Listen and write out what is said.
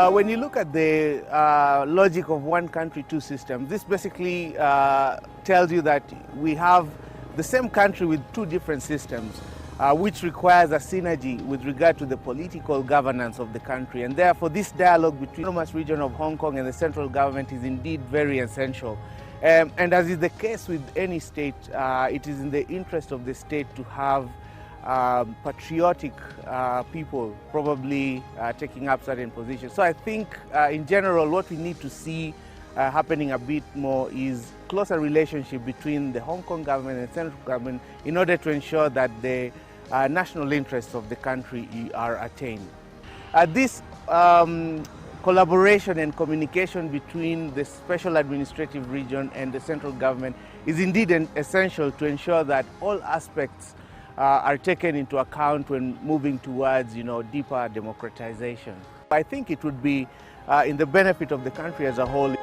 When you look at the logic of one country, two systems, this basically tells you that we have the same country with two different systems, which requires a synergy with regard to the political governance of the country. And therefore, this dialogue between the autonomous region of Hong Kong and the central government is indeed very essential. And as is the case with any state, it is in the interest of the state to have patriotic people probably taking up certain positions. So I think in general what we need to see happening a bit more is closer relationship between the Hong Kong government and central government in order to ensure that the national interests of the country are attained. This collaboration and communication between the special administrative region and the central government is indeed essential to ensure that all aspects are taken into account when moving towards, deeper democratization. I think it would be in the benefit of the country as a whole.